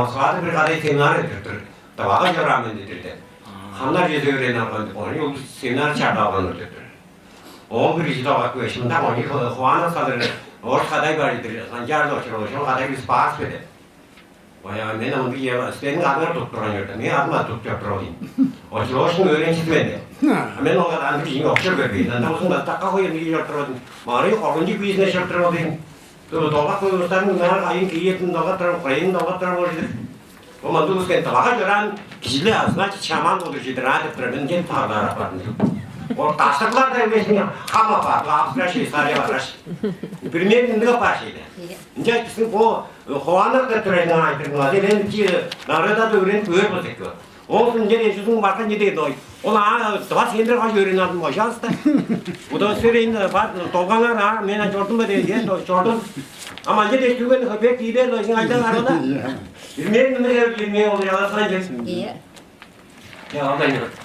Moskva'da bir kadar seminer ediyordur. Tabağa rağmen ediyordu. Hanlar yüzü öğrenen onu yol seminer çağırdılar diyordu. O bir işte bak ve şimdi onu Juana sadece orta kadar var diyor. Sancar o kadar bir spas dedi. Bayağı ben onu bir yer senin adını tutturuyordu. Ne adını tutturuyordu? O çalışın öğrencisi bende. Ben o kadar bir şey yok şöyle. Ben de olsun takka koyun diye tutturuyordu. Mari koruncu biznes tutturuyordu. Tuh tolak urusan ngar aing kieu pun tolak terus itu. Pemandu kan tolak jalan gila asna caman udah cedera terus jen pada rapat. Oh tasaklar da biasanya kama pak lapras isari lapras. Primeiro nggak pas ini. Jadi sih po hoana terus nggak terus jadi dia narada tuh urin tuh betul. Oh jadi itu makan jadi doi. Ona tempat sendiri kan urinan macam apa? Udah sering dapat tokangan ah, mana jordan berdekat jordan. Ama jadi juga nih kapek tidak loh sih aja nggak ada. Ini nih oluyor saja. Iya. Ya apa ini?